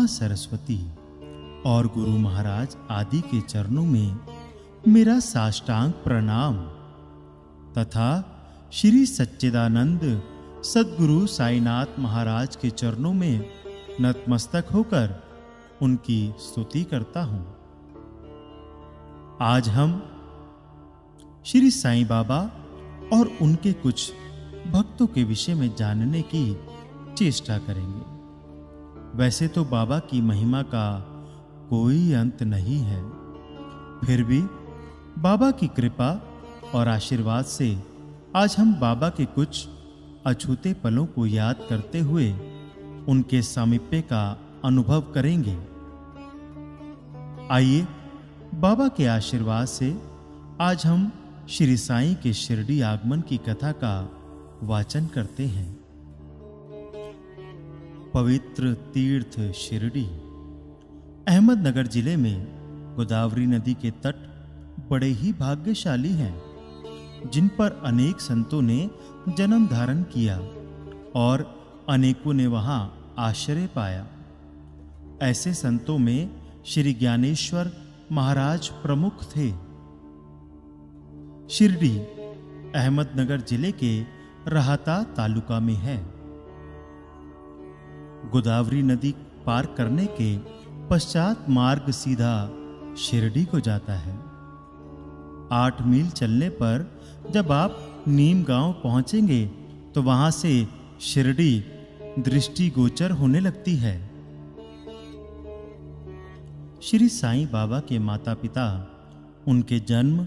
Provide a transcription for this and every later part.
सरस्वती और गुरु महाराज आदि के चरणों में मेरा साष्टांग प्रणाम तथा श्री सच्चिदानंद सद्गुरु साईनाथ महाराज के चरणों में नतमस्तक होकर उनकी स्तुति करता हूं। आज हम श्री साईं बाबा और उनके कुछ भक्तों के विषय में जानने की चेष्टा करेंगे। वैसे तो बाबा की महिमा का कोई अंत नहीं है, फिर भी बाबा की कृपा और आशीर्वाद से आज हम बाबा के कुछ अछूते पलों को याद करते हुए उनके सामीप्य का अनुभव करेंगे। आइए बाबा के आशीर्वाद से आज हम श्री साईं के शिरडी आगमन की कथा का वाचन करते हैं। पवित्र तीर्थ शिरडी अहमदनगर जिले में गोदावरी नदी के तट बड़े ही भाग्यशाली हैं, जिन पर अनेक संतों ने जन्म धारण किया और अनेकों ने वहां आश्रय पाया। ऐसे संतों में श्री ज्ञानेश्वर महाराज प्रमुख थे। शिरडी अहमदनगर जिले के राहता तालुका में है। गोदावरी नदी पार करने के पश्चात मार्ग सीधा शिरडी को जाता है। 8 मील चलने पर जब आप नीम गांव पहुंचेंगे तो वहां से शिरडी दृष्टिगोचर होने लगती है। श्री साईं बाबा के माता पिता, उनके जन्म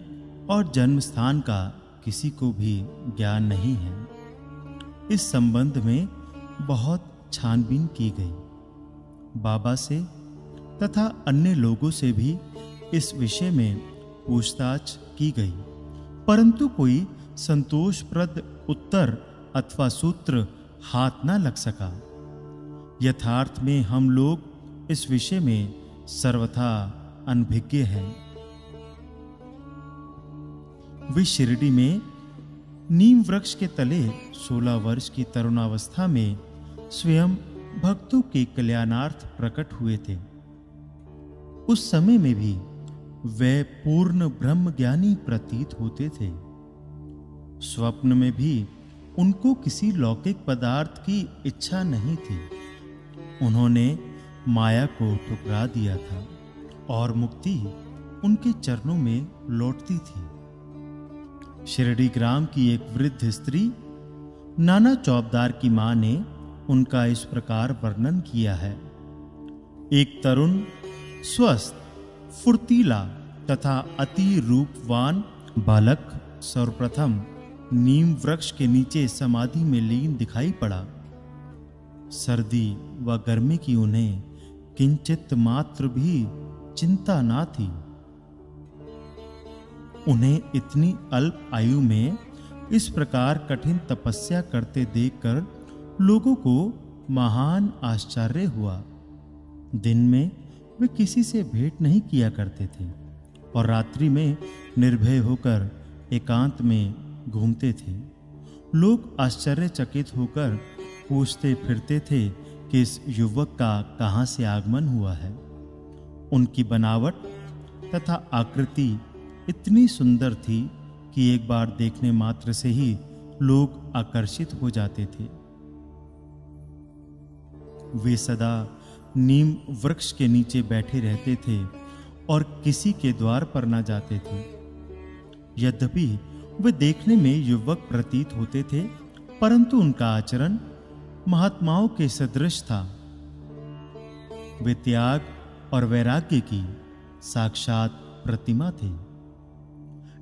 और जन्म स्थान का किसी को भी ज्ञान नहीं है। इस संबंध में बहुत छानबीन की गई। बाबा से तथा अन्य लोगों से भी इस विषय में पूछताछ की गई, परंतु कोई संतोषप्रद उत्तर अथवा सूत्र हाथ न लग सका। यथार्थ में हम लोग इस विषय में सर्वथा अनभिज्ञ हैं। वे शिरडी में नीम वृक्ष के तले 16 वर्ष की तरुणावस्था में स्वयं भक्तों के कल्याणार्थ प्रकट हुए थे। उस समय में भी वे पूर्ण ब्रह्मज्ञानी प्रतीत होते थे। स्वप्न में भी उनको किसी लौकिक पदार्थ की इच्छा नहीं थी। उन्होंने माया को ठुकरा दिया था और मुक्ति उनके चरणों में लौटती थी। शिरडी ग्राम की एक वृद्ध स्त्री नाना चौबदार की मां ने उनका इस प्रकार वर्णन किया है। एक तरुण, स्वस्थ, फुर्तीला तथा अति रूपवान बालक सर्वप्रथम नीम वृक्ष के नीचे समाधि में लीन दिखाई पड़ा। सर्दी व गर्मी की उन्हें किंचित मात्र भी चिंता ना थी। उन्हें इतनी अल्प आयु में इस प्रकार कठिन तपस्या करते देखकर लोगों को महान आश्चर्य हुआ। दिन में वे किसी से भेंट नहीं किया करते थे और रात्रि में निर्भय होकर एकांत में घूमते थे। लोग आश्चर्यचकित होकर पूछते फिरते थे कि इस युवक का कहां से आगमन हुआ है। उनकी बनावट तथा आकृति इतनी सुंदर थी कि एक बार देखने मात्र से ही लोग आकर्षित हो जाते थे। वे सदा नीम वृक्ष के नीचे बैठे रहते थे और किसी के द्वार पर न जाते थे। यद्यपि वे देखने में युवक प्रतीत होते थे, परंतु उनका आचरण महात्माओं के सदृश था। वे त्याग और वैराग्य की साक्षात प्रतिमा थे।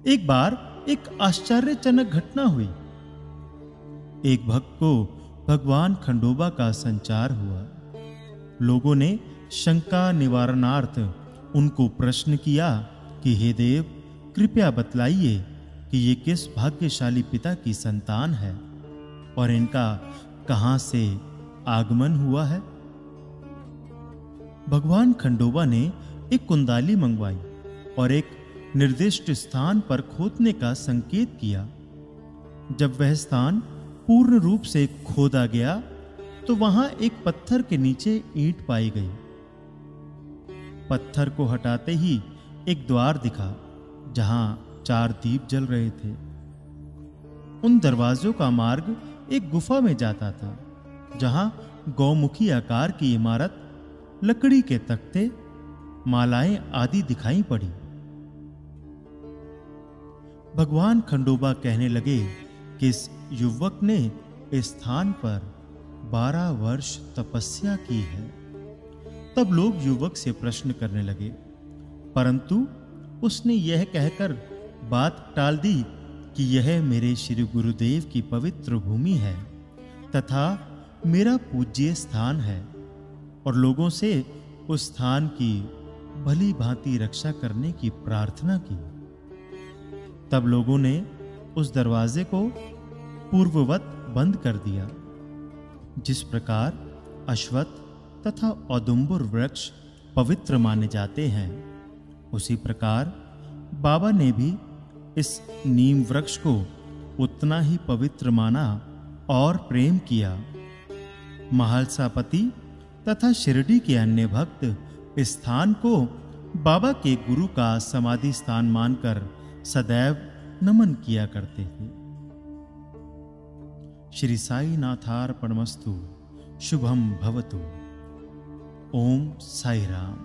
एक बार एक आश्चर्यजनक घटना हुई। एक भक्त को भगवान खंडोबा का संचार हुआ। लोगों ने शंका निवारणार्थ उनको प्रश्न किया कि हे देव, कृपया बतलाइए कि ये किस भाग्यशाली पिता की संतान है और इनका कहां से आगमन हुआ है। भगवान खंडोबा ने एक कुंडाली मंगवाई और एक निर्दिष्ट स्थान पर खोदने का संकेत किया। जब वह स्थान पूर्ण रूप से खोदा गया तो वहां एक पत्थर के नीचे ईंट पाई गई पत्थर को हटाते ही एक द्वार दिखा जहां 4 दीप जल रहे थे। उन दरवाजों का मार्ग एक गुफा में जाता था जहां गौमुखी आकार की इमारत, लकड़ी के तख्ते, मालाएं आदि दिखाई पड़ी। भगवान खंडोबा कहने लगे कि इस युवक ने इस स्थान पर 12 वर्ष तपस्या की है। तब लोग युवक से प्रश्न करने लगे, परंतु उसने यह कहकर बात टाल दी कि यह मेरे श्री गुरुदेव की पवित्र भूमि है तथा मेरा पूज्य स्थान है, और लोगों से उस स्थान की भली भांति रक्षा करने की प्रार्थना की। तब लोगों ने उस दरवाजे को पूर्ववत बंद कर दिया। जिस प्रकार अश्वत्थ तथा औदुंबर वृक्ष पवित्र माने जाते हैं, उसी प्रकार बाबा ने भी इस नीम वृक्ष को उतना ही पवित्र माना और प्रेम किया। महालसापति तथा शिरडी के अन्य भक्त इस स्थान को बाबा के गुरु का समाधि स्थान मानकर सदैव नमन किया करते थे। श्री साई नाथार्पणमस्तु। शुभम भवतु। ओम साई राम।